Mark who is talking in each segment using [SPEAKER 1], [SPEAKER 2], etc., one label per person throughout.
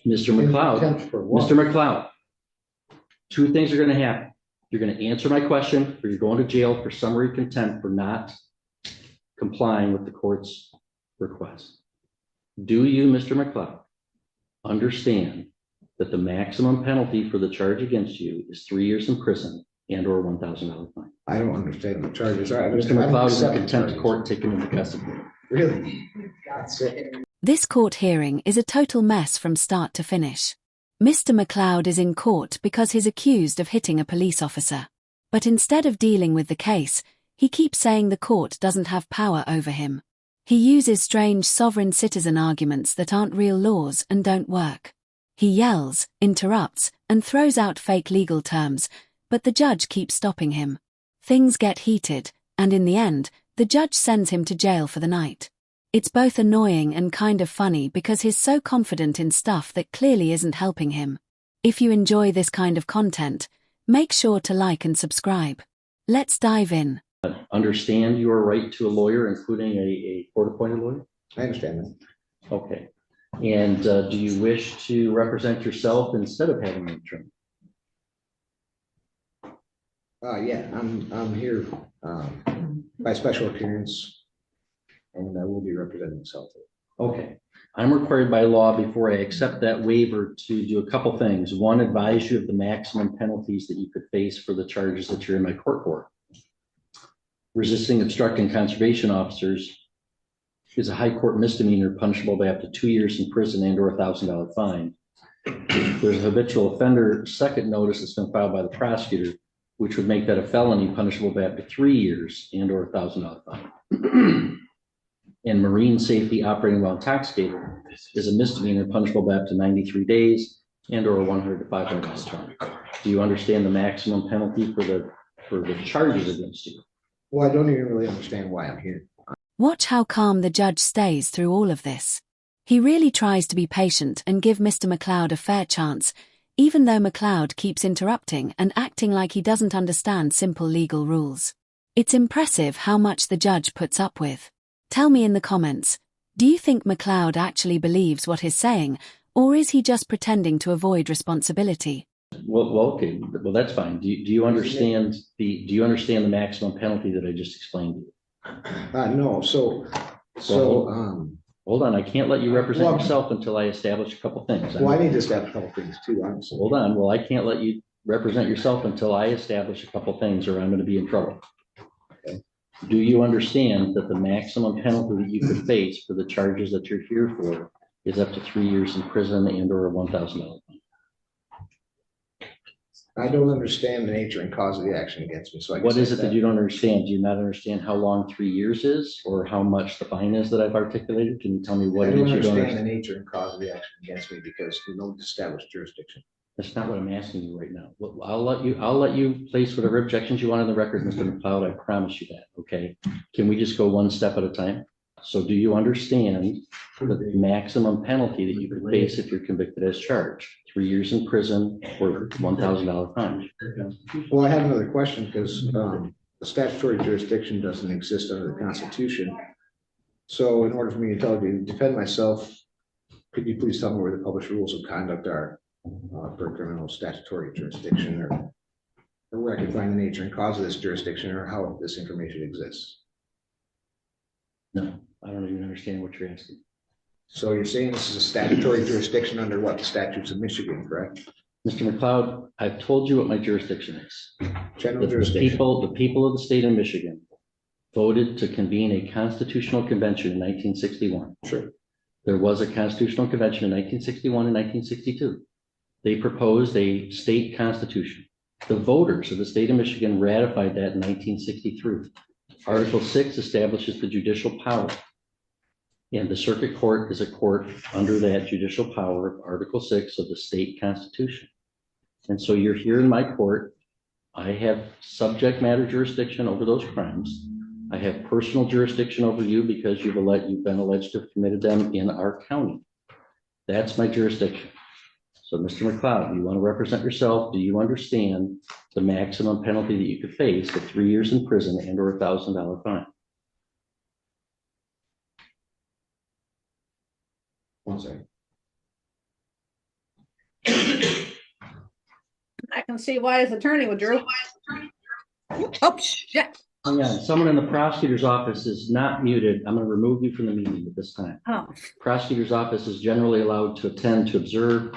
[SPEAKER 1] Mr. McLeod,
[SPEAKER 2] Contempt for what?
[SPEAKER 1] Mr. McLeod, two things are going to happen. You're going to answer my question, or you're going to jail for summary contempt for not complying with the court's request. Do you, Mr. McLeod, understand that the maximum penalty for the charge against you is 3 years in prison and or $1,000 fine?
[SPEAKER 2] I don't understand the charges.
[SPEAKER 1] Mr. McLeod is in contempt of court taken into custody.
[SPEAKER 2] Really? That's it.
[SPEAKER 3] This court hearing is a total mess from start to finish. Mr. McLeod is in court because he's accused of hitting a police officer. But instead of dealing with the case, he keeps saying the court doesn't have power over him. He uses strange sovereign citizen arguments that aren't real laws and don't work. He yells, interrupts, and throws out fake legal terms, but the judge keeps stopping him. Things get heated, and in the end, the judge sends him to jail for the night. It's both annoying and kind of funny because he's so confident in stuff that clearly isn't helping him. If you enjoy this kind of content, make sure to like and subscribe. Let's dive in.
[SPEAKER 1] Understand your right to a lawyer, including a court-appointed lawyer?
[SPEAKER 2] I understand that.
[SPEAKER 1] Okay. And do you wish to represent yourself instead of having an attorney?
[SPEAKER 2] Yeah, I'm here by special appearance, and I will be representing myself.
[SPEAKER 1] Okay. I'm required by law before I accept that waiver to do a couple things. One, advise you of the maximum penalties that you could face for the charges that you're in my court for. Resisting, obstructing conservation officers is a high court misdemeanor punishable by up to 2 years in prison and or $1,000 fine. There's a habitual offender second notice that's been filed by the prosecutor, which would make that a felony punishable by up to 3 years and or $1,000 fine. And marine safety operating while intoxicated is a misdemeanor punishable by up to 93 days and or a $100 to $500 fine. Do you understand the maximum penalty for the charges against you?
[SPEAKER 2] Well, I don't even really understand why I'm here.
[SPEAKER 3] Watch how calm the judge stays through all of this. He really tries to be patient and give Mr. McLeod a fair chance, even though McLeod keeps interrupting and acting like he doesn't understand simple legal rules. It's impressive how much the judge puts up with. Tell me in the comments, do you think McLeod actually believes what he's saying, or is he just pretending to avoid responsibility?
[SPEAKER 1] Well, okay. Well, that's fine. Do you understand the maximum penalty that I just explained to you?
[SPEAKER 2] No.
[SPEAKER 1] Hold on. I can't let you represent yourself until I establish a couple things.
[SPEAKER 2] Well, I need to establish a couple things too, honestly.
[SPEAKER 1] Hold on. Well, I can't let you represent yourself until I establish a couple things, or I'm going to be in trouble.
[SPEAKER 2] Okay.
[SPEAKER 1] Do you understand that the maximum penalty that you could face for the charges that you're here for is up to 3 years in prison and or a $1,000 fine?
[SPEAKER 2] I don't understand the nature and cause of the action against me. So
[SPEAKER 1] what is it that you don't understand? Do you not understand how long 3 years is, or how much the fine is that I've articulated? Can you tell me what it is you don't understand?
[SPEAKER 2] I don't understand the nature and cause of the action against me because we don't establish jurisdiction.
[SPEAKER 1] That's not what I'm asking you right now. Well, I'll let you place whatever objections you want on the record, Mr. McLeod. I promise you that. Okay. Can we just go one step at a time? So do you understand the maximum penalty that you could face if you're convicted as charged? 3 years in prison or $1,000 fine?
[SPEAKER 2] Well, I have another question because the statutory jurisdiction doesn't exist under the Constitution. So in order for me to defend myself, could you please tell me where the published rules of conduct are for criminal statutory jurisdiction, or where I can find the nature and cause of this jurisdiction, or how this information exists?
[SPEAKER 1] No, I don't even understand what you're asking. So
[SPEAKER 2] you're saying this is a statutory jurisdiction under what? The statutes of Michigan, correct?
[SPEAKER 1] Mr. McLeod, I've told you what my jurisdiction is.
[SPEAKER 2] General jurisdiction.
[SPEAKER 1] The people of the state of Michigan voted to convene a constitutional convention in 1961.
[SPEAKER 2] Sure.
[SPEAKER 1] There was a constitutional convention in 1961 and 1962. They proposed a state constitution. The voters of the state of Michigan ratified that in 1963. Article 6 establishes the judicial power. And the circuit court is a court under that judicial power of Article 6 of the state constitution. And so you're here in my court. I have subject matter jurisdiction over those crimes. I have personal jurisdiction over you because you've been alleged to have committed them in our county. That's my jurisdiction. So Mr. McLeod, you want to represent yourself? Do you understand the maximum penalty that you could face of 3 years in prison and or $1,000 fine?
[SPEAKER 2] One second.
[SPEAKER 4] can see why his attorney withdrew. Oh, shit.
[SPEAKER 1] Hang on, someone in the prosecutor's office is not muted. I'm going to remove you from the meeting at this time.
[SPEAKER 4] Oh,
[SPEAKER 1] Prosecutor's office is generally allowed to attend to observe.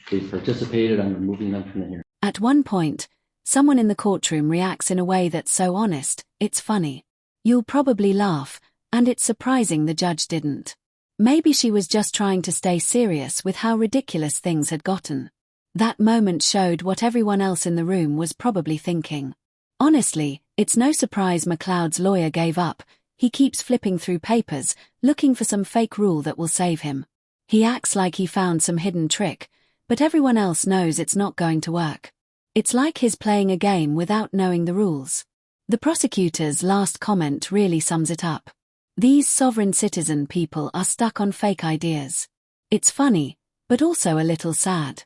[SPEAKER 1] They've participated. I'm removing them from the hearing.
[SPEAKER 3] At one point, someone in the courtroom reacts in a way that's so honest, it's funny. You'll probably laugh, and it's surprising the judge didn't. Maybe she was just trying to stay serious with how ridiculous things had gotten. That moment showed what everyone else in the room was probably thinking. Honestly, it's no surprise McLeod's lawyer gave up. He keeps flipping through papers, looking for some fake rule that will save him. He acts like he found some hidden trick, but everyone else knows it's not going to work. It's like he's playing a game without knowing the rules. The prosecutor's last comment really sums it up. These sovereign citizen people are stuck on fake ideas. It's funny, but also a little sad.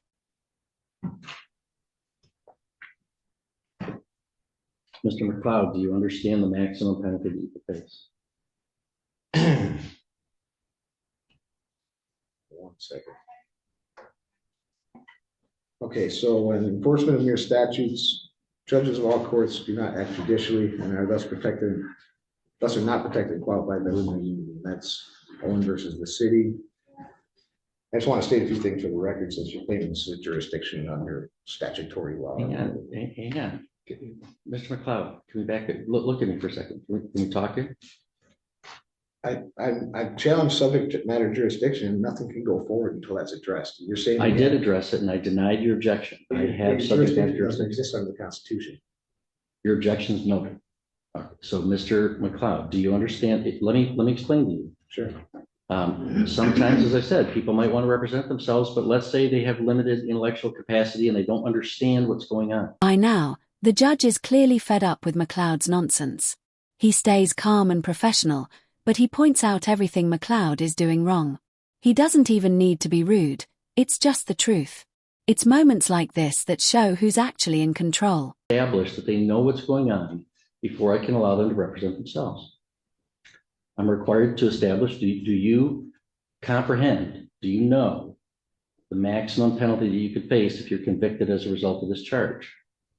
[SPEAKER 1] Mr. McLeod, do you understand the maximum penalty that you could face?
[SPEAKER 2] 1 second. Okay, so when enforcement of mere statutes, judges of all courts do not act judicially and are thus are not protected and qualified by limited immunity. That's Owen versus the city. I just want to state a few things for the record since you're claiming this is jurisdiction under statutory law.
[SPEAKER 1] Hang on. Mr. McLeod, can we back it? Look at me for a second. Can we talk here?
[SPEAKER 2] I challenged subject matter jurisdiction and nothing can go forward until that's addressed. You're saying
[SPEAKER 1] I did address it and I denied your objection. I have subject matter jurisdiction.
[SPEAKER 2] Doesn't exist under the Constitution.
[SPEAKER 1] Your objection is noted. All right. So, Mr. McLeod, do you understand? Let me explain to you.
[SPEAKER 2] Sure.
[SPEAKER 1] Sometimes, as I said, people might want to represent themselves, but let's say they have limited intellectual capacity and they don't understand what's going on.
[SPEAKER 3] By now, the judge is clearly fed up with McLeod's nonsense. He stays calm and professional, but he points out everything McLeod is doing wrong. He doesn't even need to be rude, it's just the truth. It's moments like this that show who's actually in control.
[SPEAKER 1] Establish that they know what's going on before I can allow them to represent themselves. I'm required to establish, do you comprehend, do you know the maximum penalty that you could face if you're convicted as a result of this charge?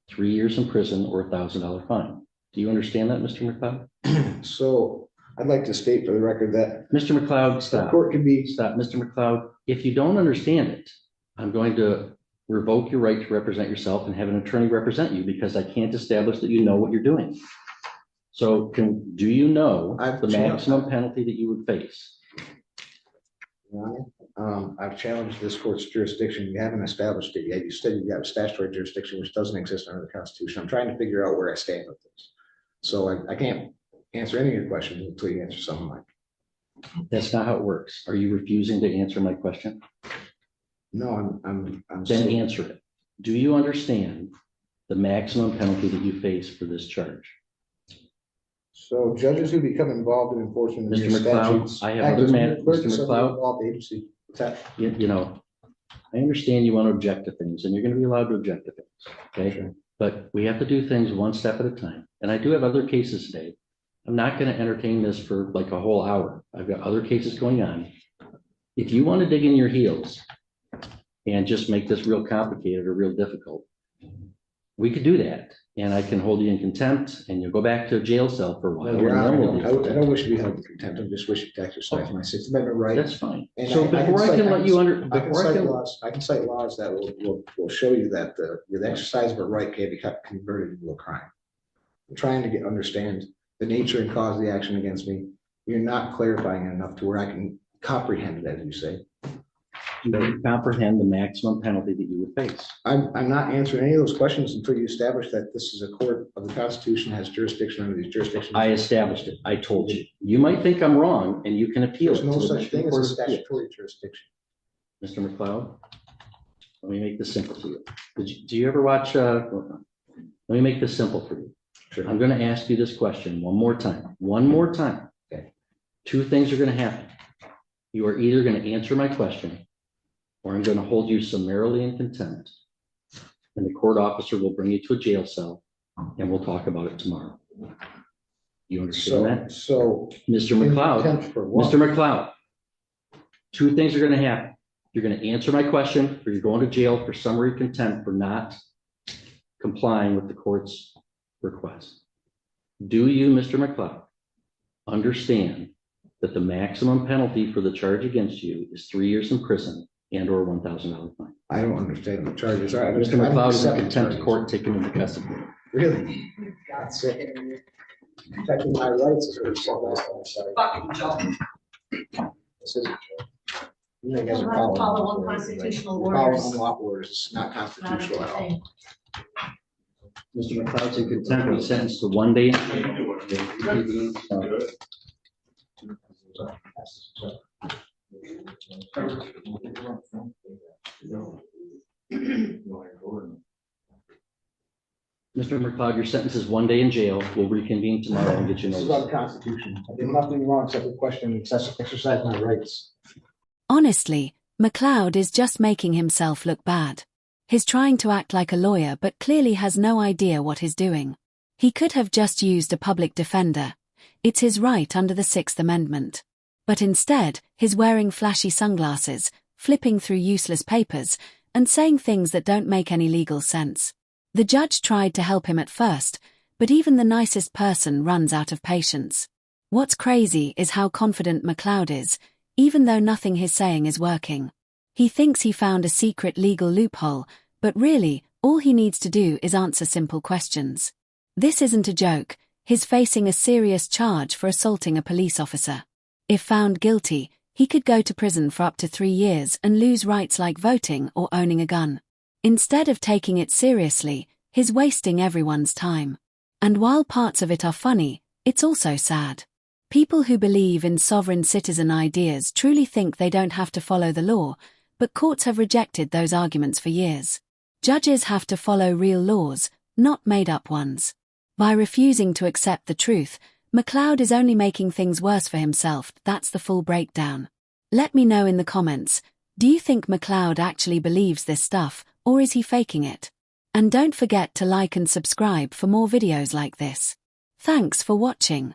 [SPEAKER 1] 3 years in prison or $1,000 fine. Do you understand that, Mr. McLeod?
[SPEAKER 2] So I'd like to state for the record that
[SPEAKER 1] Mr. McLeod, stop.
[SPEAKER 2] the court can be.
[SPEAKER 1] Stop, Mr. McLeod. If you don't understand it, I'm going to revoke your right to represent yourself and have an attorney represent you because I can't establish that you know what you're doing. So do you know the maximum penalty that you would face?
[SPEAKER 2] I've challenged this court's jurisdiction. You haven't established it yet. You said you have a statutory jurisdiction, which doesn't exist under the Constitution. I'm trying to figure out where I stand with this. So I can't answer any of your questions until you answer some of mine.
[SPEAKER 1] That's not how it works. Are you refusing to answer my question?
[SPEAKER 2] No, I'm
[SPEAKER 1] Then answer it. Do you understand the maximum penalty that you face for this charge?
[SPEAKER 2] So judges who become involved in enforcement of
[SPEAKER 1] Mr.
[SPEAKER 2] your
[SPEAKER 1] McLeod,
[SPEAKER 2] statutes.
[SPEAKER 1] I have other matters. Mr. McLeod,
[SPEAKER 2] involved agency.
[SPEAKER 1] you know, I understand you want to object to things and you're going to be allowed to object to things. Okay.
[SPEAKER 2] Sure.
[SPEAKER 1] But we have to do things one step at a time. And I do have other cases today. I'm not going to entertain this for like a whole hour. I've got other cases going on. If you want to dig in your heels and just make this real complicated or real difficult, we could do that. And I can hold you in contempt and you'll go back to a jail cell for a while.
[SPEAKER 2] I don't wish to be held in contempt. I just wish to exercise my Sixth Amendment right.
[SPEAKER 1] That's fine.
[SPEAKER 2] And
[SPEAKER 1] so before I can let you under,
[SPEAKER 2] I can cite laws that will show you that the exercise of a right can be converted into a crime. I'm trying to understand the nature and cause of the action against me. You're not clarifying enough to where I can comprehend it, as you say.
[SPEAKER 1] You don't comprehend the maximum penalty that you would face.
[SPEAKER 2] I'm not answering any of those questions until you establish that this is a court of the Constitution, has jurisdiction under these jurisdictions.
[SPEAKER 1] I established it. I told you. You might think I'm wrong and you can appeal.
[SPEAKER 2] There's no such thing as a statutory jurisdiction.
[SPEAKER 1] Mr. McLeod, let me make this simple for you. Do you ever watch, let me make this simple for you.
[SPEAKER 2] Sure.
[SPEAKER 1] I'm going to ask you this question one more time. One more time.
[SPEAKER 2] Okay.
[SPEAKER 1] Two things are going to happen. You are either going to answer my question or I'm going to hold you summarily in contempt. And the court officer will bring you to a jail cell and we'll talk about it tomorrow. You understand that?
[SPEAKER 2] So,
[SPEAKER 1] Mr. McLeod, Mr. McLeod, two things are going to happen. You're going to answer my question or you're going to jail for summary contempt for not complying with the court's request. Do you, Mr. McLeod, understand that the maximum penalty for the charge against you is 3 years in prison and/or $1,000 fine?
[SPEAKER 2] I don't understand the charges.
[SPEAKER 1] Mr. McLeod is in contempt of court, taken into custody.
[SPEAKER 2] Really? That's it. Protecting my rights is what it's all about. This isn't true. You guys are following
[SPEAKER 5] Follow unconstitutional
[SPEAKER 2] You're following
[SPEAKER 5] orders.
[SPEAKER 2] unlawful orders. It's not constitutional at all.
[SPEAKER 1] Mr. McLeod's in contempt, he's sentenced to 1 day in jail. Mr. McLeod, your sentence is 1 day in jail. We'll reconvene tomorrow and get you
[SPEAKER 2] This is about
[SPEAKER 1] notice.
[SPEAKER 2] the Constitution. I did nothing wrong except to question and exercise my rights.
[SPEAKER 3] Honestly, McLeod is just making himself look bad. He's trying to act like a lawyer but clearly has no idea what he's doing. He could have just used a public defender. It's his right under the Sixth Amendment. But instead, he's wearing flashy sunglasses, flipping through useless papers, and saying things that don't make any legal sense. The judge tried to help him at first, but even the nicest person runs out of patience. What's crazy is how confident McLeod is, even though nothing he's saying is working. He thinks he found a secret legal loophole, but really, all he needs to do is answer simple questions. This isn't a joke. He's facing a serious charge for assaulting a police officer. If found guilty, he could go to prison for up to 3 years and lose rights like voting or owning a gun. Instead of taking it seriously, he's wasting everyone's time. And while parts of it are funny, it's also sad. People who believe in sovereign citizen ideas truly think they don't have to follow the law, but courts have rejected those arguments for years. Judges have to follow real laws, not made-up ones. By refusing to accept the truth, McLeod is only making things worse for himself. That's the full breakdown. Let me know in the comments, do you think McLeod actually believes this stuff, or is he faking it? And don't forget to like and subscribe for more videos like this. Thanks for watching.